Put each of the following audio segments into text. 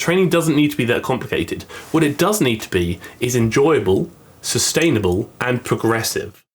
training doesn't need to be that complicated. What it does need to be is enjoyable, sustainable, and progressive.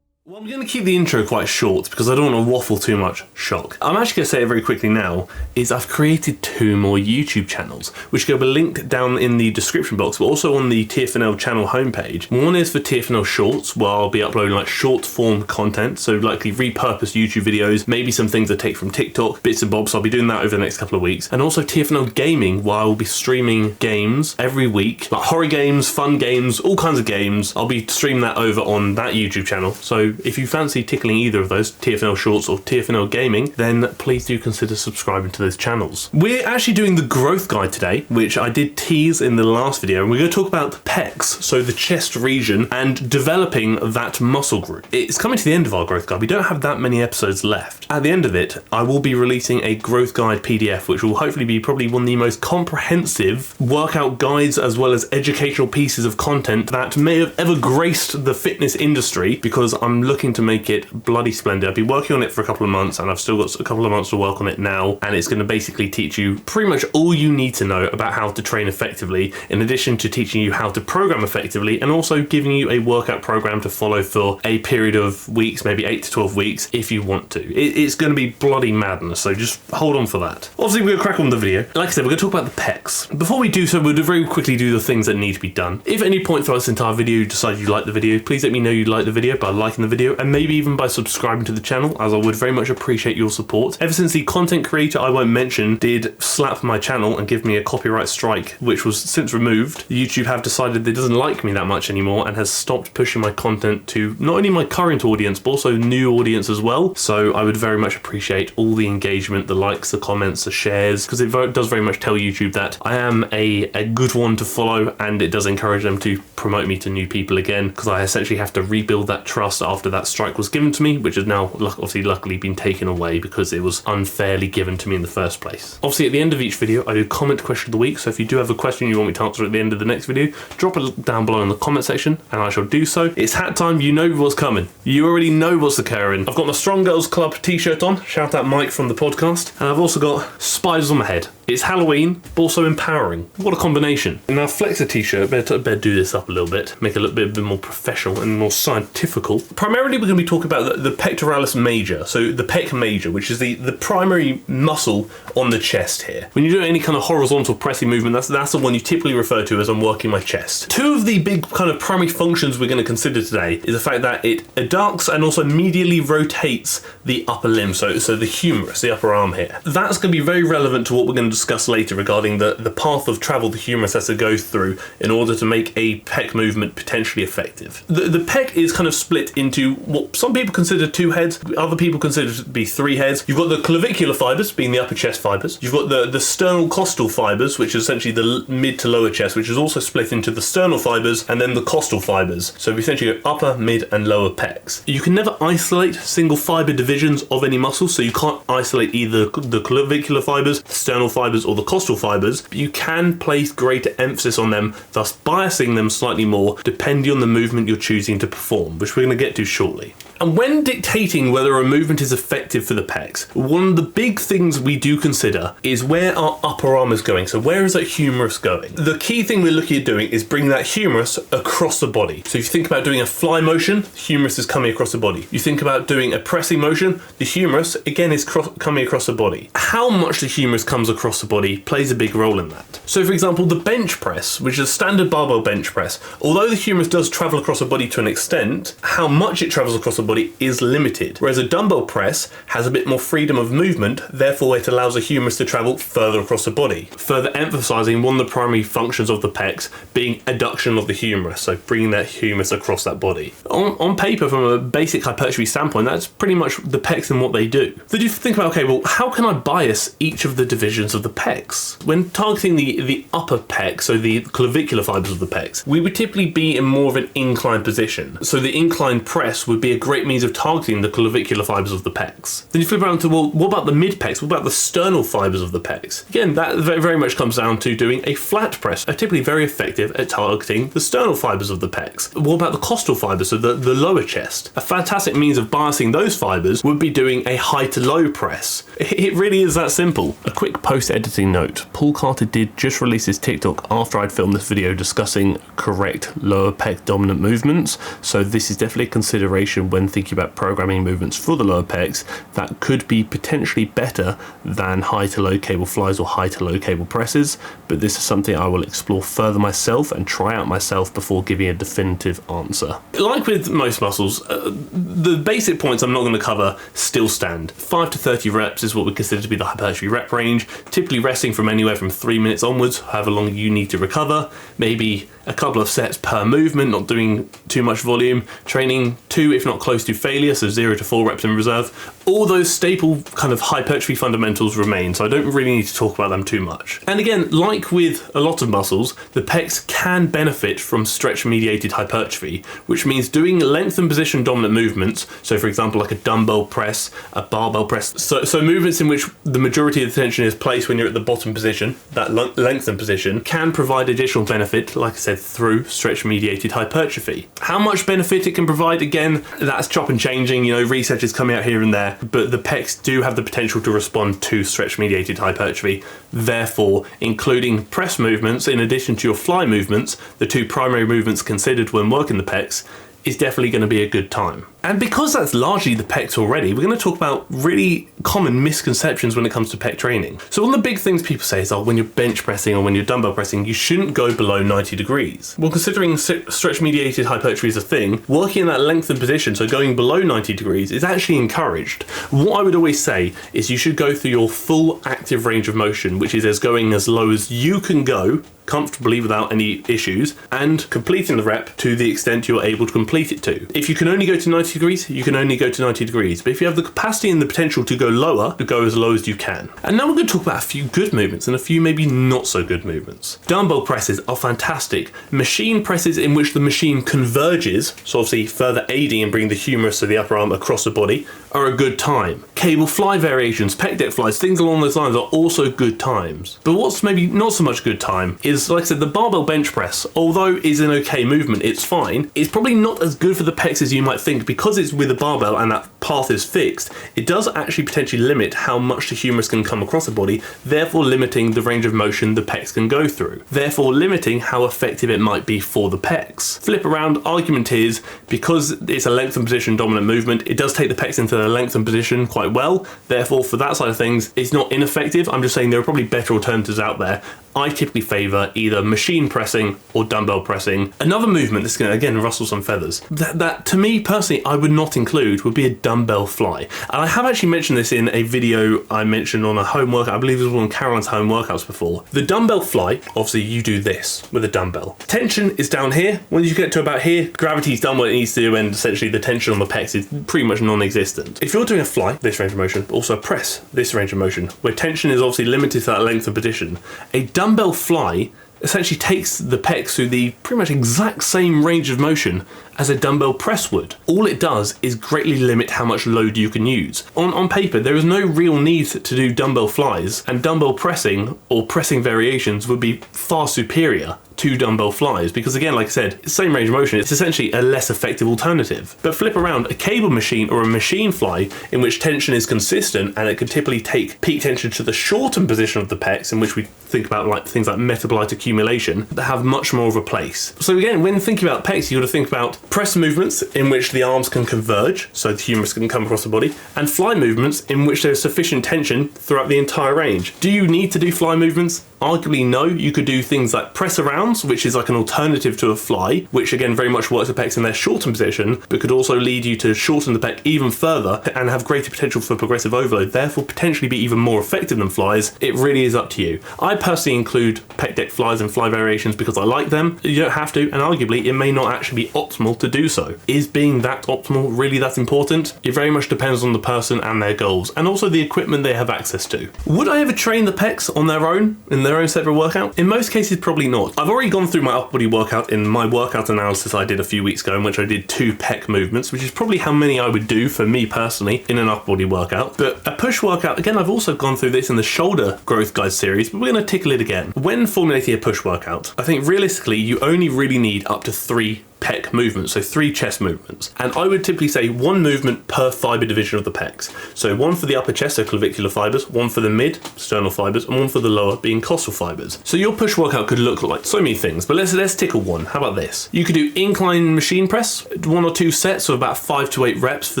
Well, I'm going to keep the intro quite short because I don't want to waffle too much. Shock. I'm actually going to say it very quickly now, is I've created 2 more YouTube channels, which will be linked down in the description box, but also on the TFNL channel homepage. One is for TFNL Shorts, where I'll be uploading like short form content, so likely repurposed YouTube videos, maybe some things I take from TikTok, bits and bobs. I'll be doing that over the next couple of weeks. And also TFNL Gaming, where I will be streaming games every week, like horror games, fun games, all kinds of games. I'll be streaming that over on that YouTube channel. So if you fancy tickling either of those, TFNL Shorts or TFNL Gaming, then please do consider subscribing to those channels. We're actually doing the growth guide today, which I did tease in the last video, and we're going to talk about the pecs, so the chest region, and developing that muscle group. It's coming to the end of our growth guide. We don't have that many episodes left. At the end of it, I will be releasing a growth guide PDF, which will hopefully be probably one of the most comprehensive workout guides as well as educational pieces of content that may have ever graced the fitness industry, because I'm looking to make it bloody splendid. I've been working on it for a couple of months, and I've still got a couple of months to work on it now, and it's going to basically teach you pretty much all you need to know about how to train effectively, in addition to teaching you how to program effectively, and also giving you a workout program to follow for a period of weeks, maybe 8 to 12 weeks if you want to. It's going to be bloody madness, so just hold on for that. Obviously, we're going to crack on with the video. Like I said, we're going to talk about the pecs. Before we do so, we'll very quickly do the things that need to be done. If at any point throughout this entire video you decide you like the video, please let me know you like the video by liking the video, and maybe even by subscribing to the channel, as I would very much appreciate your support. Ever since the content creator I won't mention did slap my channel and give me a copyright strike, which was since removed, YouTube have decided they doesn't like me that much anymore and has stopped pushing my content to not only my current audience but also new audience as well. So I would very much appreciate all the engagement, the likes, the comments, the shares, because it does very much tell YouTube that I am a good one to follow, and it does encourage them to promote me to new people again, because I essentially have to rebuild that trust after that strike was given to me, which has now obviously luckily been taken away because it was unfairly given to me in the first place. Obviously at the end of each video I do comment question of the week, so if you do have a question you want me to answer at the end of the next video, drop it down below in the comment section and I shall do so. It's hat time, you know what's coming. You already know what's occurring. I've got my Strong Girls Club t-shirt on, shout out Mike from the podcast, and I've also got spiders on my head. It's Halloween, but also empowering. What a combination. Now Flex a t-shirt, better do this up a little bit, make it a little bit more professional and more scientifical. Primarily we're going to be talking about the pectoralis major, so the pec major, which is the primary muscle on the chest here. When you do any kind of horizontal pressing movement, that's the one you typically refer to as I'm working my chest. 2 of the big kind of primary functions we're going to consider today is the fact that it adducts and also medially rotates the upper limb, so the humerus, the upper arm here. That's going to be very relevant to what we're going to discuss later regarding the path of travel the humerus has to go through in order to make a pec movement potentially effective. The pec is kind of split into what some people consider 2 heads, other people consider to be 3 heads. You've got the clavicular fibers, being the upper chest fibers. You've got the sternocostal fibers, which is essentially the mid to lower chest, which is also split into the sternal fibers and then the costal fibers. So we essentially go upper, mid and lower pecs. You can never isolate single fiber divisions of any muscle, so you can't isolate either the clavicular fibers, the sternal fibers or the costal fibers, but you can place greater emphasis on them, thus biasing them slightly more depending on the movement you're choosing to perform, which we're going to get to shortly. And when dictating whether a movement is effective for the pecs, one of the big things we do consider is where our upper arm is going. So where is that humerus going? The key thing we're looking at doing is bringing that humerus across the body. So if you think about doing a fly motion, the humerus is coming across the body. You think about doing a pressing motion, the humerus again is coming across the body. How much the humerus comes across the body plays a big role in that. So for example, the bench press, which is a standard barbell bench press, although the humerus does travel across the body to an extent, how much it travels across the body is limited, whereas a dumbbell press has a bit more freedom of movement, therefore it allows the humerus to travel further across the body, further emphasizing one of the primary functions of the pecs being adduction of the humerus, so bringing that humerus across that body. On paper, from a basic hypertrophy standpoint, that's pretty much the pecs and what they do. Then you think about, okay, well, how can I bias each of the divisions of the pecs? When targeting the upper pec, so the clavicular fibers of the pecs, we would typically be in more of an inclined position. So the inclined press would be a great great means of targeting the clavicular fibers of the pecs. Then you flip around to, well, what about the mid pecs? What about the sternal fibers of the pecs? Again, that very much comes down to doing a flat press, are typically very effective at targeting the sternal fibers of the pecs. What about the costal fibers, so the lower chest? A fantastic means of biasing those fibers would be doing a high to low press. It really is that simple. A quick post-editing note. Paul Carter did just release his TikTok after I'd filmed this video discussing correct lower pec dominant movements, so this is definitely a consideration when thinking about programming movements for the lower pecs that could be potentially better than high to low cable flies or high to low cable presses, but this is something I will explore further myself and try out myself before giving a definitive answer. Like with most muscles, the basic points I'm not going to cover still stand. 5 to 30 reps is what we consider to be the hypertrophy rep range, typically resting from anywhere from 3 minutes onwards, however long you need to recover, maybe a couple of sets per movement, not doing too much volume, training 2 if not close to failure, so 0 to 4 reps in reserve. All those staple kind of hypertrophy fundamentals remain, so I don't really need to talk about them too much. And again, like with a lot of muscles, the pecs can benefit from stretch mediated hypertrophy, which means doing length and position dominant movements, so for example like a dumbbell press, a barbell press, so movements in which the majority of the tension is placed when you're at the bottom position, that lengthened position, can provide additional benefit, like I said, through stretch mediated hypertrophy. How much benefit it can provide, again, that's chop and changing, you know, research is coming out here and there, but the pecs do have the potential to respond to stretch mediated hypertrophy. Therefore, including press movements in addition to your fly movements, the two primary movements considered when working the pecs, is definitely going to be a good time. And because that's largely the pecs already, we're going to talk about really common misconceptions when it comes to pec training. So one of the big things people say is, oh, when you're bench pressing or when you're dumbbell pressing, you shouldn't go below 90 degrees. Well, considering stretch mediated hypertrophy is a thing, working in that lengthened position, so going below 90 degrees, is actually encouraged. What I would always say is you should go through your full active range of motion, which is going as low as you can go comfortably without any issues, and completing the rep to the extent you're able to complete it to. If you can only go to 90 degrees, you can only go to 90 degrees. But if you have the capacity and the potential to go lower, to go as low as you can. And now we're going to talk about a few good movements and a few maybe not so good movements. Dumbbell presses are fantastic. Machine presses in which the machine converges, so obviously further aiding and bringing the humerus of the upper arm across the body, are a good time. Cable fly variations, pec deck flies, things along those lines are also good times. But what's maybe not so much good time is, like I said, the barbell bench press, although is an okay movement, it's fine, it's probably not as good for the pecs as you might think. Because it's with a barbell and that path is fixed, it does actually potentially limit how much the humerus can come across the body, therefore limiting the range of motion the pecs can go through, therefore limiting how effective it might be for the pecs. Flip around, argument is, because it's a lengthened position dominant movement, it does take the pecs into the lengthened position quite well, therefore for that side of things, it's not ineffective. I'm just saying there are probably better alternatives out there. I typically favour either machine pressing or dumbbell pressing. Another movement that's going to, again, rustle some feathers, that to me personally I would not include would be a dumbbell fly. And I have actually mentioned this in a video I mentioned on a home workout, I believe it was one of Caroline's home workouts before. The dumbbell fly, obviously you do this with a dumbbell. Tension is down here. When you get to about here, gravity's done what it needs to do, and essentially the tension on the pecs is pretty much non-existent. If you're doing a fly, this range of motion, but also a press, this range of motion, where tension is obviously limited to that length of position, a dumbbell fly essentially takes the pecs through the pretty much exact same range of motion as a dumbbell press would. All it does is greatly limit how much load you can use. On paper, there is no real need to do dumbbell flies, and dumbbell pressing or pressing variations would be far superior to dumbbell flies, because again, like I said, same range of motion, it's essentially a less effective alternative. But flip around, a cable machine or a machine fly in which tension is consistent and it can typically take peak tension to the shortened position of the pecs, in which we think about like things like metabolite accumulation, that have much more of a place. So again, when thinking about pecs, you've got to think about press movements in which the arms can converge, so the humerus can come across the body, and fly movements in which there is sufficient tension throughout the entire range. Do you need to do fly movements? Arguably no. You could do things like press arounds, which is like an alternative to a fly, which again very much works the pecs in their shortened position, but could also lead you to shorten the pec even further and have greater potential for progressive overload, therefore potentially be even more effective than flies. It really is up to you. I personally include pec deck flies and fly variations because I like them. You don't have to, and arguably it may not actually be optimal to do so. Is being that optimal really that important? It very much depends on the person and their goals, and also the equipment they have access to. Would I ever train the pecs on their own in their own separate workout? In most cases, probably not. I've already gone through my upper body workout in my workout analysis I did a few weeks ago, in which I did 2 pec movements, which is probably how many I would do for me personally in an upper body workout. But a push workout, again, I've also gone through this in the shoulder growth guide series, but we're going to tickle it again. When formulating a push workout, I think realistically, you only really need up to 3 pec movements, so 3 chest movements. And I would typically say 1 movement per fiber division of the pecs. So 1 for the upper chest, so clavicular fibers, 1 for the mid, sternal fibers, and 1 for the lower, being costal fibers. So your push workout could look like so many things, but let's tickle one. How about this? You could do incline machine press, 1 or 2 sets of about 5 to 8 reps for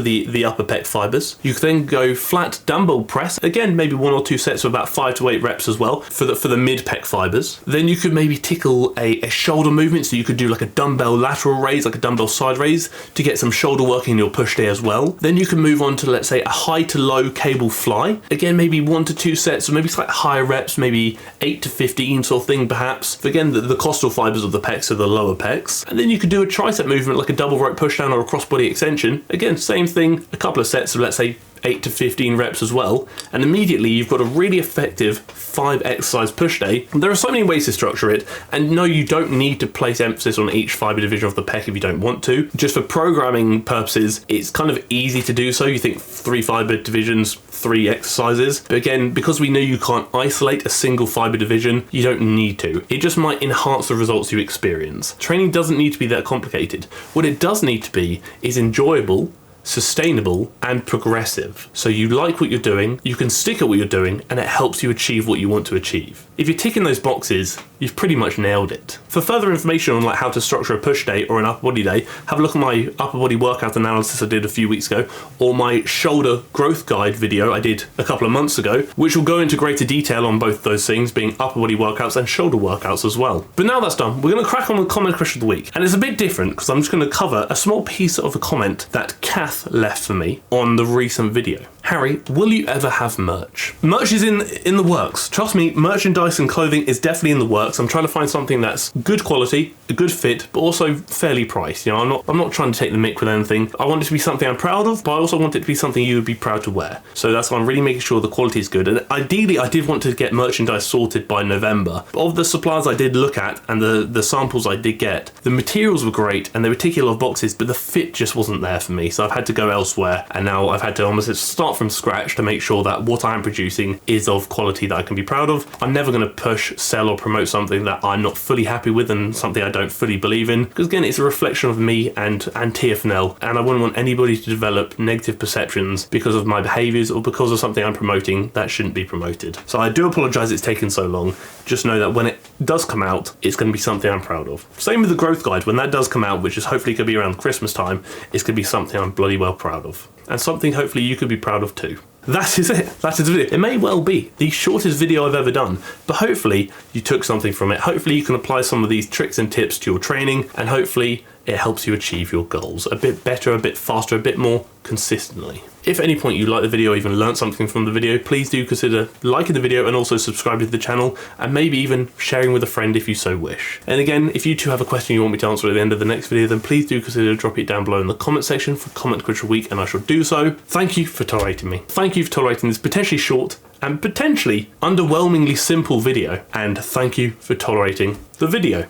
the upper pec fibers. You could then go flat dumbbell press, again, maybe 1 or 2 sets of about 5 to 8 reps as well for the mid pec fibers. Then you could maybe tickle a shoulder movement, so you could do like a dumbbell lateral raise, like a dumbbell side raise, to get some shoulder work in your push day as well. Then you can move on to, let's say, a high to low cable fly. Again, maybe 1 to 2 sets, or maybe slightly higher reps, maybe 8 to 15 sort of thing perhaps. Again, the costal fibers of the pecs are the lower pecs. And then you could do a tricep movement like a double rope push down or a cross body extension. Again, same thing, a couple of sets of, let's say, 8 to 15 reps as well, and immediately you've got a really effective 5 exercise push day. There are so many ways to structure it, and no, you don't need to place emphasis on each fiber division of the pec if you don't want to. Just for programming purposes, it's kind of easy to do so. You think 3 fiber divisions, 3 exercises. But again, because we know you can't isolate a single fiber division, you don't need to. It just might enhance the results you experience. Training doesn't need to be that complicated. What it does need to be is enjoyable, sustainable, and progressive. So you like what you're doing, you can stick at what you're doing, and it helps you achieve what you want to achieve. If you're ticking those boxes, you've pretty much nailed it. For further information on like how to structure a push day or an upper body day, have a look at my upper body workout analysis I did a few weeks ago, or my shoulder growth guide video I did a couple of months ago, which will go into greater detail on both those things, being upper body workouts and shoulder workouts as well. But now that's done, we're going to crack on with comment question of the week. And it's a bit different because I'm just going to cover a small piece of a comment that Kath left for me on the recent video. Harry, will you ever have merch? Merch is in the works. Trust me, merchandise and clothing is definitely in the works. I'm trying to find something that's good quality, a good fit, but also fairly priced. You know, I'm not trying to take the mick with anything. I want it to be something I'm proud of, but I also want it to be something you would be proud to wear. So that's why I'm really making sure the quality is good. And ideally, I did want to get merchandise sorted by November. But of the suppliers I did look at and the samples I did get, the materials were great and they were ticking a lot of boxes, but the fit just wasn't there for me. So I've had to go elsewhere, and now I've had to almost start from scratch to make sure that what I'm producing is of quality that I can be proud of. I'm never going to push, sell, or promote something that I'm not fully happy with and something I don't fully believe in, because again, it's a reflection of me and TFNL, and I wouldn't want anybody to develop negative perceptions because of my behaviours or because of something I'm promoting that shouldn't be promoted. So I do apologise it's taken so long. Just know that when it does come out, it's going to be something I'm proud of. Same with the growth guide. When that does come out, which is hopefully going to be around Christmas time, it's going to be something I'm bloody well proud of, and something hopefully you could be proud of too. That is it. That is the video. It may well be the shortest video I've ever done, but hopefully you took something from it. Hopefully you can apply some of these tricks and tips to your training, and hopefully it helps you achieve your goals a bit better, a bit faster, a bit more consistently. If at any point you like the video or even learned something from the video, please do consider liking the video and also subscribing to the channel, and maybe even sharing with a friend if you so wish. And again, if you two have a question you want me to answer at the end of the next video, then please do consider dropping it down below in the comment section for Comment Question Week, and I shall do so. Thank you for tolerating me. Thank you for tolerating this potentially short and potentially underwhelmingly simple video, and thank you for tolerating the video.